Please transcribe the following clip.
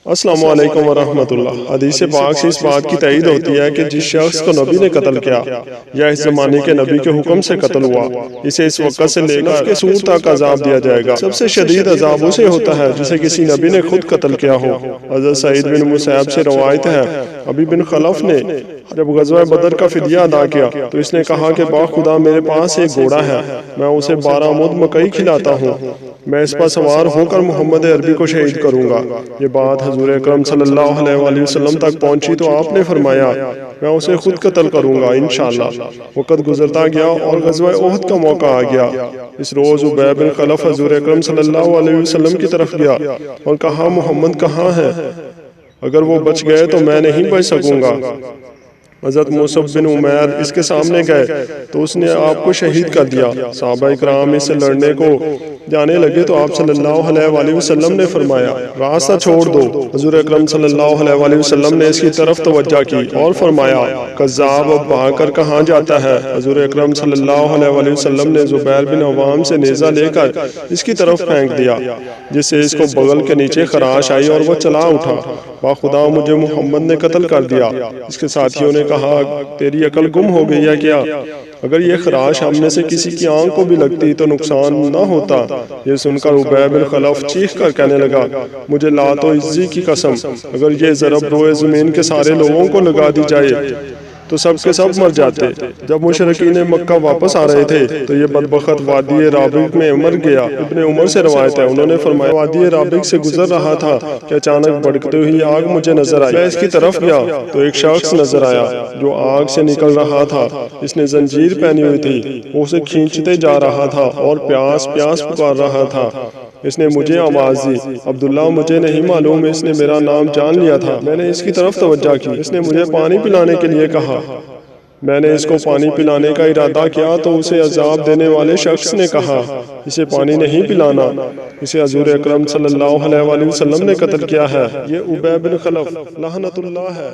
السلام علیکم ورحمۃ اللہ۔ حدیث پاک سے اس بات کی تائید ہوتی ہے کہ جس شخص کو نبی نے قتل کیا یا اس زمانے کے نبی کے حکم سے قتل ہوا، اسے اس وقت سے لے کر سور تک عذاب دیا جائے گا۔ سب سے شدید عذاب اسے ہوتا ہے جسے کسی نبی نے خود قتل کیا ہو۔ حضرت سعید بن مسیب سے روایت ہے، ابی بن خلف نے جب غزوہ بدر کا فدیہ ادا کیا تو اس نے کہا کہ باخدا میرے پاس ایک گھوڑا ہے، میں اسے 12 مد مکئی کھلاتا ہوں، میں اس پر سوار ہو کر محمد عربی کو شہید کروں گا۔ یہ بات حضور اکرم صلی اللہ علیہ وسلم تک پہنچی تو آپ نے فرمایا، میں اسے خود قتل کروں گا انشاءاللہ۔ وقت گزرتا گیا اور غزوہ احد کا موقع آ گیا۔ اس روز ابی بن خلف حضور اکرم صلی اللہ علیہ وسلم کی طرف گیا اور کہا، محمد کہاں ہے؟ اگر وہ بچ گئے تو میں نہیں بچ سکوں گا۔ حضرت مصعب بن عمیر اس کے سامنے گئے تو اس نے آپ کو شہید کر دیا۔ صحابہ اکرام اس سے لڑنے کو جانے لگے تو آپ صلی اللہ علیہ وسلم نے فرمایا، راستہ چھوڑ دو۔ حضور اکرم صلی اللہ علیہ وسلم نے اس کی طرف توجہ کی اور فرمایا، کذاب، اب بھاگ کر کہاں جاتا ہے؟ حضور اکرم صلی اللہ علیہ وسلم نے زبیر بن عوام سے نیزہ لے کر اس کی طرف پھینک دیا، جس سے اس کو بغل کے نیچے خراش آئی اور وہ چلا اٹھا۔ باخدا مجھے محمد نے قتل کر دیا۔ اس کے ساتھیوں نے کہا، تیری عقل گم ہو گئی ہے کیا؟ اگر یہ خراش ہم میں سے کسی کی آنکھ کو بھی لگتی تو نقصان نہ ہوتا۔ یہ سن کر ابی بن خلف چیخ کر کہنے لگا، مجھے لات و عزی کی قسم، اگر یہ ضرب روئے زمین کے سارے لوگوں کو لگا دی جائے تو سب کے سب مر جاتے۔ جب مشرکین مکہ واپس آ رہے تھے تو یہ بدبخت وادی رابغ میں مر گیا۔ ابن عمر سے روایت ہے، انہوں نے فرمایا، وادی رابغ سے گزر رہا تھا کہ اچانک بھڑکتی ہوئی آگ مجھے نظر آئی۔ میں اس کی طرف گیا تو ایک شخص نظر آیا جو آگ سے نکل رہا تھا۔ اس نے زنجیر پہنی ہوئی تھی، وہ اسے کھینچتے جا رہا تھا اور پیاس پیاس پکار رہا تھا۔ اس نے مجھے آواز دی، عبداللہ مجھے نہیں معلوم اس نے میرا نام جان لیا تھا۔ میں نے اس کی طرف توجہ کی، اس نے مجھے پانی پلانے کے لیے کہا۔ میں نے اس کو پانی پلانے کا ارادہ کیا تو اسے عذاب دینے والے شخص نے کہا، اسے پانی نہیں پلانا، اسے حضور اکرم صلی اللہ علیہ وسلم نے قتل کیا ہے۔ یہ ابی بن خلف لعنت اللہ ہے۔